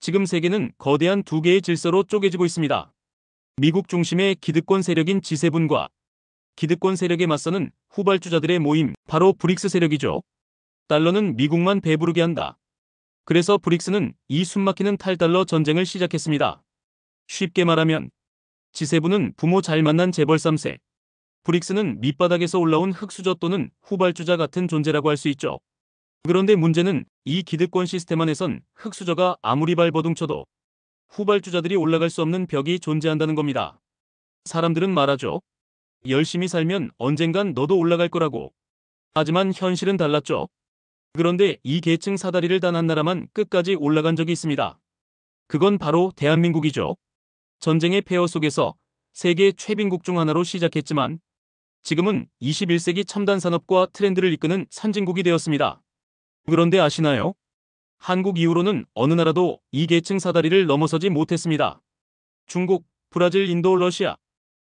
지금 세계는 거대한 두 개의 질서로 쪼개지고 있습니다. 미국 중심의 기득권 세력인 G7과 기득권 세력에 맞서는 후발주자들의 모임, 바로 브릭스 세력이죠. 달러는 미국만 배부르게 한다. 그래서 브릭스는 이 숨막히는 탈달러 전쟁을 시작했습니다. 쉽게 말하면 G7은 부모 잘 만난 재벌 3세, 브릭스는 밑바닥에서 올라온 흙수저 또는 후발주자 같은 존재라고 할 수 있죠. 그런데 문제는 이 기득권 시스템 안에선 흙수저가 아무리 발버둥쳐도 후발주자들이 올라갈 수 없는 벽이 존재한다는 겁니다. 사람들은 말하죠. 열심히 살면 언젠간 너도 올라갈 거라고. 하지만 현실은 달랐죠. 그런데 이 계층 사다리를 단 한 나라만 끝까지 올라간 적이 있습니다. 그건 바로 대한민국이죠. 전쟁의 폐허 속에서 세계 최빈국 중 하나로 시작했지만 지금은 21세기 첨단 산업과 트렌드를 이끄는 선진국이 되었습니다. 그런데 아시나요? 한국 이후로는 어느 나라도 이 계층 사다리를 넘어서지 못했습니다. 중국, 브라질, 인도, 러시아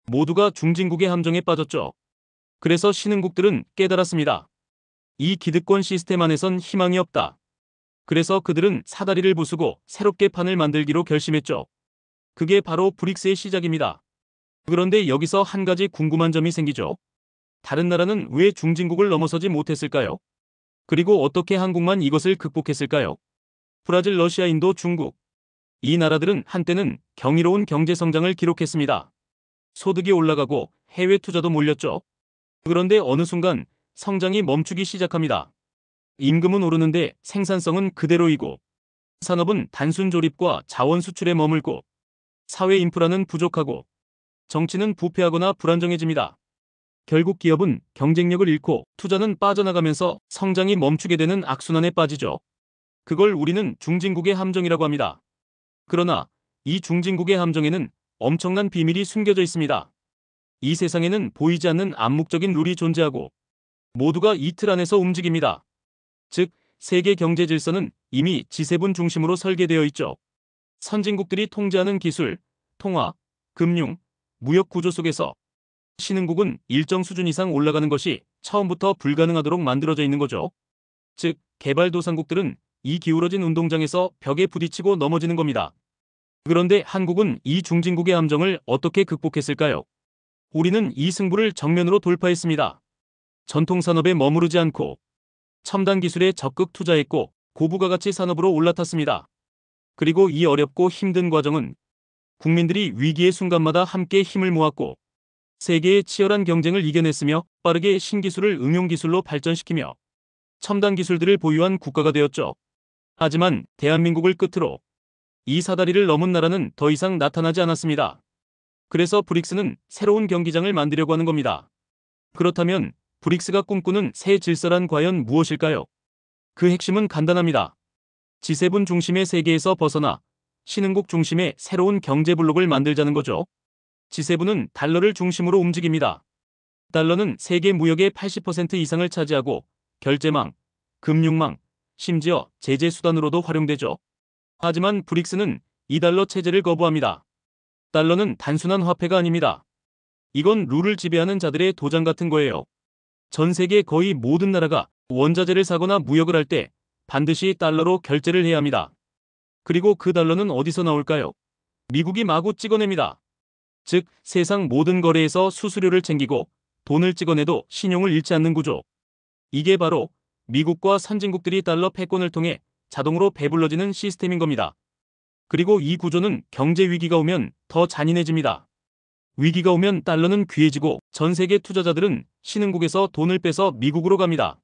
모두가 중진국의 함정에 빠졌죠. 그래서 신흥국들은 깨달았습니다. 이 기득권 시스템 안에선 희망이 없다. 그래서 그들은 사다리를 부수고 새롭게 판을 만들기로 결심했죠. 그게 바로 브릭스의 시작입니다. 그런데 여기서 한 가지 궁금한 점이 생기죠. 다른 나라는 왜 중진국을 넘어서지 못했을까요? 그리고 어떻게 한국만 이것을 극복했을까요? 브라질, 러시아, 인도, 중국. 이 나라들은 한때는 경이로운 경제 성장을 기록했습니다. 소득이 올라가고 해외 투자도 몰렸죠. 그런데 어느 순간 성장이 멈추기 시작합니다. 임금은 오르는데 생산성은 그대로이고 산업은 단순 조립과 자원 수출에 머물고 사회 인프라는 부족하고 정치는 부패하거나 불안정해집니다. 결국 기업은 경쟁력을 잃고 투자는 빠져나가면서 성장이 멈추게 되는 악순환에 빠지죠. 그걸 우리는 중진국의 함정이라고 합니다. 그러나 이 중진국의 함정에는 엄청난 비밀이 숨겨져 있습니다. 이 세상에는 보이지 않는 암묵적인 룰이 존재하고 모두가 이 틀 안에서 움직입니다. 즉, 세계 경제 질서는 이미 G7 중심으로 설계되어 있죠. 선진국들이 통제하는 기술, 통화, 금융, 무역 구조 속에서 신흥국은 일정 수준 이상 올라가는 것이 처음부터 불가능하도록 만들어져 있는 거죠. 즉, 개발도상국들은 이 기울어진 운동장에서 벽에 부딪히고 넘어지는 겁니다. 그런데 한국은 이 중진국의 함정을 어떻게 극복했을까요? 우리는 이 승부를 정면으로 돌파했습니다. 전통산업에 머무르지 않고 첨단 기술에 적극 투자했고 고부가가치 산업으로 올라탔습니다. 그리고 이 어렵고 힘든 과정은 국민들이 위기의 순간마다 함께 힘을 모았고 세계의 치열한 경쟁을 이겨냈으며 빠르게 신기술을 응용기술로 발전시키며 첨단 기술들을 보유한 국가가 되었죠. 하지만 대한민국을 끝으로 이 사다리를 넘은 나라는 더 이상 나타나지 않았습니다. 그래서 브릭스는 새로운 경기장을 만들려고 하는 겁니다. 그렇다면 브릭스가 꿈꾸는 새 질서란 과연 무엇일까요? 그 핵심은 간단합니다. G7 중심의 세계에서 벗어나 신흥국 중심의 새로운 경제 블록을 만들자는 거죠. G7은 달러를 중심으로 움직입니다. 달러는 세계 무역의 80% 이상을 차지하고 결제망, 금융망, 심지어 제재 수단으로도 활용되죠. 하지만 브릭스는 이 달러 체제를 거부합니다. 달러는 단순한 화폐가 아닙니다. 이건 룰을 지배하는 자들의 도장 같은 거예요. 전 세계 거의 모든 나라가 원자재를 사거나 무역을 할 때 반드시 달러로 결제를 해야 합니다. 그리고 그 달러는 어디서 나올까요? 미국이 마구 찍어냅니다. 즉, 세상 모든 거래에서 수수료를 챙기고 돈을 찍어내도 신용을 잃지 않는 구조. 이게 바로 미국과 선진국들이 달러 패권을 통해 자동으로 배불러지는 시스템인 겁니다. 그리고 이 구조는 경제 위기가 오면 더 잔인해집니다. 위기가 오면 달러는 귀해지고 전 세계 투자자들은 신흥국에서 돈을 빼서 미국으로 갑니다.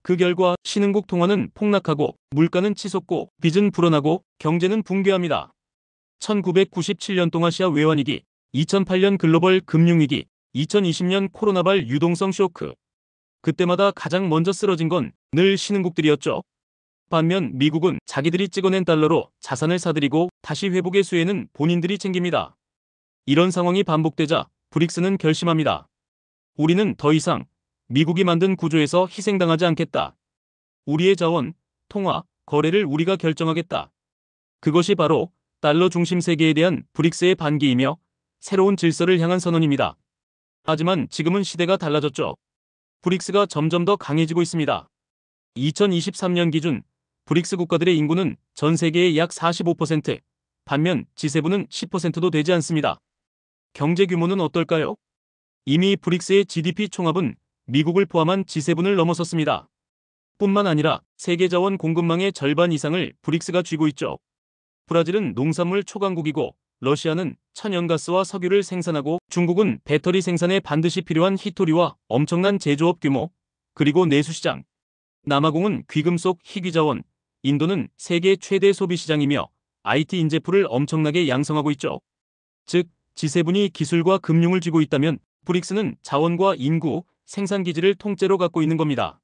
그 결과 신흥국 통화는 폭락하고 물가는 치솟고 빚은 불어나고 경제는 붕괴합니다. 1997년 동아시아 외환위기, 2008년 글로벌 금융위기, 2020년 코로나발 유동성 쇼크. 그때마다 가장 먼저 쓰러진 건 늘 신흥국들이었죠. 반면 미국은 자기들이 찍어낸 달러로 자산을 사들이고 다시 회복의 수혜는 본인들이 챙깁니다. 이런 상황이 반복되자 브릭스는 결심합니다. 우리는 더 이상 미국이 만든 구조에서 희생당하지 않겠다. 우리의 자원, 통화, 거래를 우리가 결정하겠다. 그것이 바로 달러 중심 세계에 대한 브릭스의 반기이며 새로운 질서를 향한 선언입니다. 하지만 지금은 시대가 달라졌죠. 브릭스가 점점 더 강해지고 있습니다. 2023년 기준 브릭스 국가들의 인구는 전 세계의 약 45%, 반면 G7은 10%도 되지 않습니다. 경제 규모는 어떨까요? 이미 브릭스의 GDP 총합은 미국을 포함한 G7을 넘어섰습니다. 뿐만 아니라 세계 자원 공급망의 절반 이상을 브릭스가 쥐고 있죠. 브라질은 농산물 초강국이고 러시아는 천연가스와 석유를 생산하고 중국은 배터리 생산에 반드시 필요한 희토리와 엄청난 제조업 규모, 그리고 내수시장, 남아공은 귀금속 희귀자원, 인도는 세계 최대 소비시장이며 IT 인재풀을 엄청나게 양성하고 있죠. 즉, G7이 기술과 금융을 쥐고 있다면 브릭스는 자원과 인구, 생산기지를 통째로 갖고 있는 겁니다.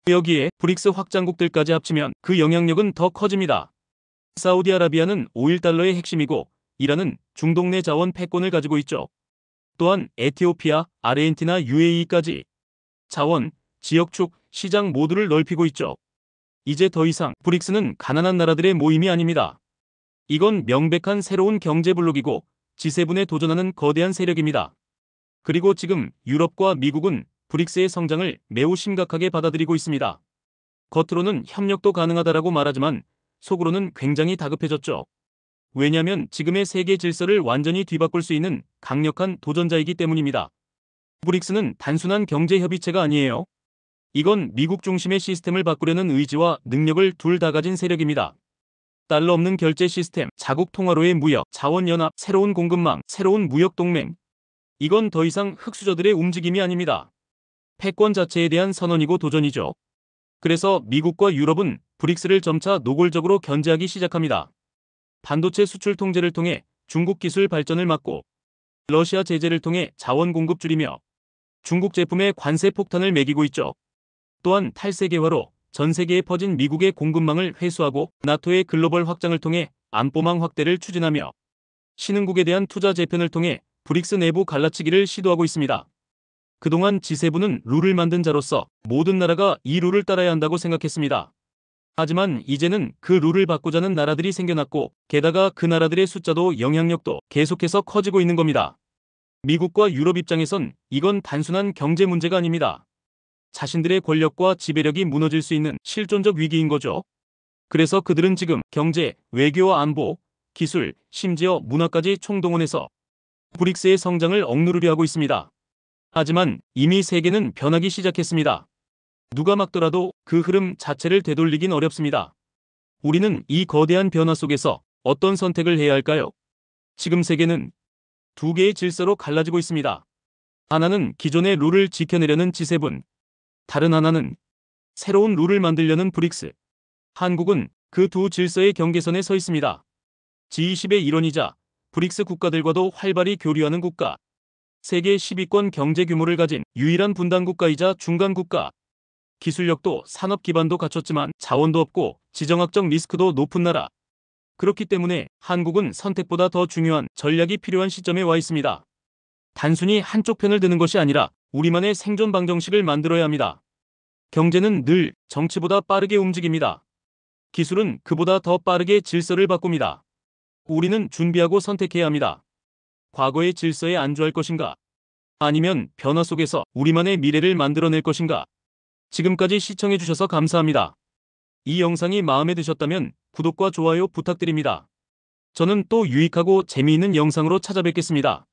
여기에 브릭스 확장국들까지 합치면 그 영향력은 더 커집니다. 사우디아라비아는 오일 달러의 핵심이고 이란은 중동 내 자원 패권을 가지고 있죠. 또한 에티오피아, 아르헨티나, UAE까지 자원, 지역축, 시장 모두를 넓히고 있죠. 이제 더 이상 브릭스는 가난한 나라들의 모임이 아닙니다. 이건 명백한 새로운 경제 블록이고 G7에 도전하는 거대한 세력입니다. 그리고 지금 유럽과 미국은 브릭스의 성장을 매우 심각하게 받아들이고 있습니다. 겉으로는 협력도 가능하다라고 말하지만 속으로는 굉장히 다급해졌죠. 왜냐하면 지금의 세계 질서를 완전히 뒤바꿀 수 있는 강력한 도전자이기 때문입니다. 브릭스는 단순한 경제 협의체가 아니에요. 이건 미국 중심의 시스템을 바꾸려는 의지와 능력을 둘 다 가진 세력입니다. 달러 없는 결제 시스템, 자국 통화로의 무역, 자원연합, 새로운 공급망, 새로운 무역 동맹. 이건 더 이상 흑수저들의 움직임이 아닙니다. 패권 자체에 대한 선언이고 도전이죠. 그래서 미국과 유럽은 브릭스를 점차 노골적으로 견제하기 시작합니다. 반도체 수출 통제를 통해 중국 기술 발전을 막고 러시아 제재를 통해 자원 공급 줄이며 중국 제품에 관세 폭탄을 매기고 있죠. 또한 탈세계화로 전 세계에 퍼진 미국의 공급망을 회수하고 나토의 글로벌 확장을 통해 안보망 확대를 추진하며 신흥국에 대한 투자 재편을 통해 브릭스 내부 갈라치기를 시도하고 있습니다. 그동안 G7은 룰을 만든 자로서 모든 나라가 이 룰을 따라야 한다고 생각했습니다. 하지만 이제는 그 룰을 바꾸자는 나라들이 생겨났고 게다가 그 나라들의 숫자도 영향력도 계속해서 커지고 있는 겁니다. 미국과 유럽 입장에선 이건 단순한 경제 문제가 아닙니다. 자신들의 권력과 지배력이 무너질 수 있는 실존적 위기인 거죠. 그래서 그들은 지금 경제, 외교와 안보, 기술, 심지어 문화까지 총동원해서 브릭스의 성장을 억누르려 하고 있습니다. 하지만 이미 세계는 변하기 시작했습니다. 누가 막더라도 그 흐름 자체를 되돌리긴 어렵습니다. 우리는 이 거대한 변화 속에서 어떤 선택을 해야 할까요? 지금 세계는 두 개의 질서로 갈라지고 있습니다. 하나는 기존의 룰을 지켜내려는 G7, 다른 하나는 새로운 룰을 만들려는 브릭스. 한국은 그 두 질서의 경계선에 서 있습니다. G20의 일원이자 브릭스 국가들과도 활발히 교류하는 국가. 세계 10위권 경제 규모를 가진 유일한 분단 국가이자 중간 국가. 기술력도 산업 기반도 갖췄지만 자원도 없고 지정학적 리스크도 높은 나라. 그렇기 때문에 한국은 선택보다 더 중요한 전략이 필요한 시점에 와 있습니다. 단순히 한쪽 편을 드는 것이 아니라 우리만의 생존 방정식을 만들어야 합니다. 경제는 늘 정치보다 빠르게 움직입니다. 기술은 그보다 더 빠르게 질서를 바꿉니다. 우리는 준비하고 선택해야 합니다. 과거의 질서에 안주할 것인가? 아니면 변화 속에서 우리만의 미래를 만들어낼 것인가? 지금까지 시청해주셔서 감사합니다. 이 영상이 마음에 드셨다면 구독과 좋아요 부탁드립니다. 저는 또 유익하고 재미있는 영상으로 찾아뵙겠습니다.